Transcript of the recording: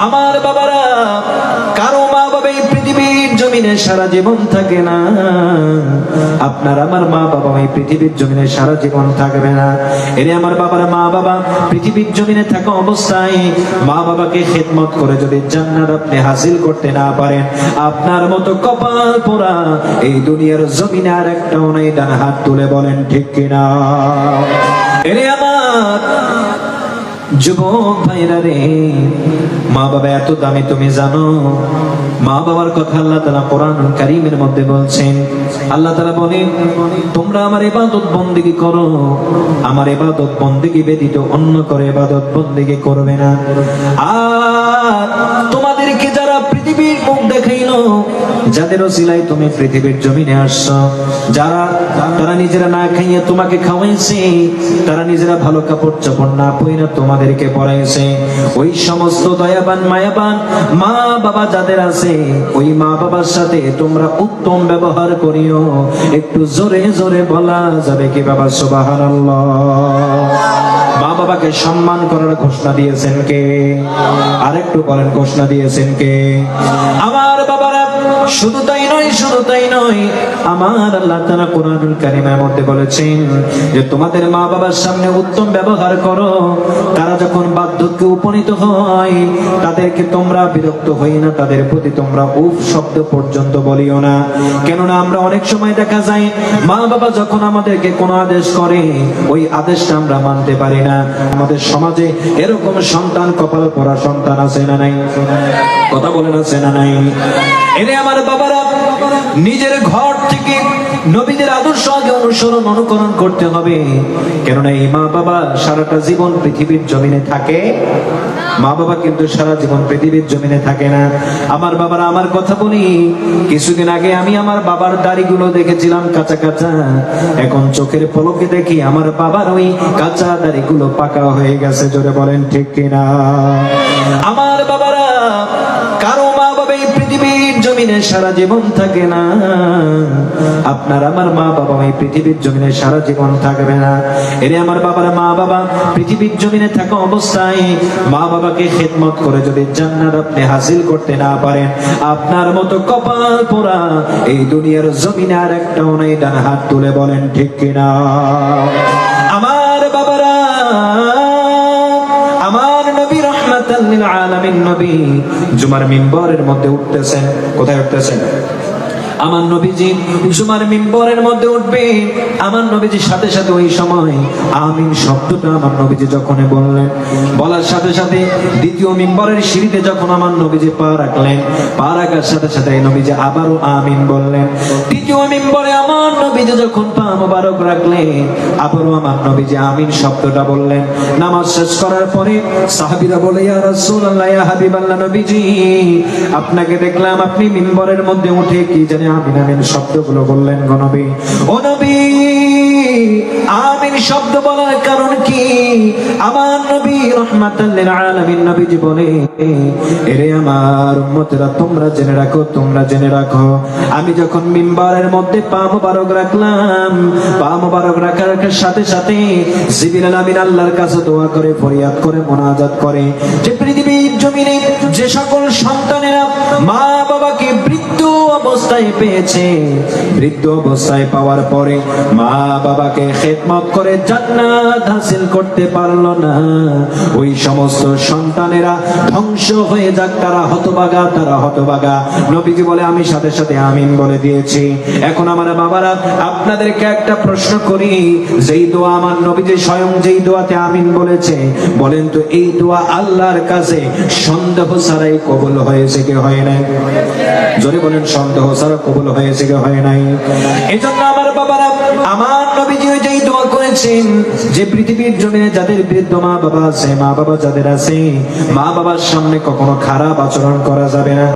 আমার বাবারা, কারো মা বাবা এই পৃথিবীর জমিনে সারা জীবন থাকে না। আপনার আমার মা বাবা এই পৃথিবীর জমিনে সারা জীবন থাকবে না। এরে আমার বাবারা, মা বাবা পৃথিবীর জমিনে থাকা অবস্থায় মা বাবাকে খেদমত করে যদি জান্নাত আপনি হাসিল করতে না পারেন, আপনার মতো কপাল পোড়া এই দুনিয়ার জমিনে আর একটাও নাই। ডান হাত তুলে বলেন ঠিক কিনা? এরে আমার যুবক ভাইরা রে, মা বাবা এত দামি তুমি জানো? মা বাবার কথা আল্লাহ তাআলা কোরআনুল কারীমের মধ্যে বলছেন। আল্লাহ তাআলা বলেন, তোমরা আমার ইবাদত বন্দেগী করো, আমার ইবাদত বন্দেগী ব্যতীত অন্য করে ইবাদত বন্দেগী করবে না। আর তোমাদেরকে যারা পৃথিবীর মুখ দেখাইলো, যাদের ওসিলায় তুমি পৃথিবীর জমিনে আসছো, তারা নিজেরা না খাইয়ে তোমাকে খাওয়াইছে, তারা নিজেরা ভালো কাপড় চোপড় না পরে তোমাদেরকে পরাইছে, ওই সমস্ত দয়াবান মায়াবান মা বাবা যাদের আছে, ওই মা বাবার সাথে তোমরা উত্তম ব্যবহার করিও। একটু জোরে জোরে বলা যাবে কি বাবা? সুবহানাল্লাহ। মা বাবাকে সম্মান করার ঘোষণা দিয়েছেন কে? আরেকটু বলেন, ঘোষণা দিয়েছেন কে? আমার বাবারা, শুধু তাই নয়, শুধু তাই নয়, আমার আল্লাহ তাআলা কোরআনুল কারীমের মধ্যে বলেছেন যে তোমাদের মা বাবার সামনে উত্তম ব্যবহার করো। তারা যখন বার্ধক্যে উপনীত হয়, তাদেরকে তোমরা বিরক্ত হই না, তাদের প্রতি তোমরা উফ শব্দ পর্যন্ত বলিও না। কেননা আমরা অনেক সময় দেখা যায় মা বাবা যখন আমাদেরকে কোনো আদেশ করে, ওই আদেশটা আমরা মানতে পারি না। আমাদের সমাজে এরকম সন্তান, কপাল পড়া সন্তান আছে না নাই? কথা বলেন, আছে না নাই? এরে আমার বাবারা, নিজের ঘর থেকে নবীদের আদর্শ আগে অনুসরণ অনুকরণ করতে হবে। কেননা এই মা বাবা সারাটা জীবন পৃথিবীর জমিনে থাকে। মা বাবা কিন্তু সারা জীবন পৃথিবীর জমিনে থাকে না। আমার বাবারা, আমার কথা বলি, কিছুদিন আগে আমি আমার বাবার দাড়িগুলো দেখেছিলাম কাঁচা কাঁচা। এখন চোখের পলকে দেখি আমার বাবার ওই কাঁচা দাড়িগুলো পাকা হয়ে গেছে। জোরে বলেন ঠিক কিনা? আমার বাবারা, কারো মা বাবা এই পৃথিবীর জমিনে সারা জীবন থাকে না। আপনার আমার মা বাবা এই পৃথিবীর জমিনে সারা জীবন থাকবে না। এরে আমার বাবার মা বাবা পৃথিবীর জমিনে থাকা অবস্থায় মা বাবাকে খেদমত করে যদি জান্নাত আপনি হাসিল করতে না পারেন, আপনার মতো কপাল পোড়া এই দুনিয়ার জমিনে আর একটাও নাই। ডান হাত তুলে বলেন ঠিক কিনা? আমার বাবারা, আমার নবী রাহমাতাল লিল আলামিন নবী জুমার মিম্বরের মধ্যে উঠতেছেন। কোথায় উঠতেছেন? আমার নবীজি জুমার মিম্বরের মধ্যে উঠবে। আমার নবীজির সাথে সাথে ওই সময় আমিন শব্দটা আমার নবীজি যখন বললেন, বলার সাথে সাথে দ্বিতীয় মিম্বরের সিঁড়িতে যখন আমার নবীজি পা রাখলেন, পা রাখার সাথে সাথে নবীজি আবারও আমিন বললেন। তৃতীয় মিম্বরে আমার নবীজি যখন পা মোবারক রাখলেন, আবারও আমার নবীজি আমিন শব্দটা বললেন। নামাজ শেষ করার পরে সাহাবীরা বলে, ইয়া রাসূলুল্লাহ, ইয়া হাবিবাল্লাহ, নবীজি আপনাকে দেখলাম আপনি মিম্বরের মধ্যে উঠে কি জানি আমিন আমিন শব্দগুলো বললেন গো নবী। ও নবী, আমিন শব্দ বলার কারণ কি? আমার নবী রাহমাতাল লিল আলামিন নবীজি বলে, এরে আমার উম্মতেরা, তোমরা জেনে রাখো, তোমরা জেনে রাখো, আমি যখন মিম্বরের মধ্যে পা মোবারক রাখলাম, পা মোবারক রাখার সাথে সাথে জিবরিল আমিন আল্লাহর কাছে দোয়া করে, ফরিয়াদ করে, মুনাজাত করে যে পৃথিবীর জমিনে যে সকল সন্তানেরা মা বাবাকে বৃদ্ধ অবস্থায় পেয়েছে, বৃদ্ধ অবস্থায় পাওয়ার পরে মা বাবাকে খেদমত করে জান্নাত হাসিল করতে পারলো না, ওই সমস্ত সন্তানেরা ধ্বংস হয়ে যাক, তারা হতভাগা, তারা হতভাগা। নবীজি বলে, আমি সাথে সাথে আমিন বলে দিয়েছি। এখন আমার বাবারা, আপনাদেরকে একটা প্রশ্ন করি, যেই দোয়া আমার নবীজি স্বয়ং যেই দোয়াতে আমিন বলেছে, বলেন তো এই দোয়া আল্লাহর কাছে সন্দেহ ছাড়াই কবুল হয়েছে কি হয় নাই? জোরে বলেন, সন্দেহ ছাড়া কবুল হয়েছে কি হয় নাই? এজন্য আমার বাবারা, আমার নবীজি যেই দোয়া করেছেন যে পৃথিবীর জমিনে যাদের বৃদ্ধ মা বাবা আছে, মা বাবা যাদের আছে, মা বাবার সামনে কখনো খারাপ আচরণ করা যাবে না।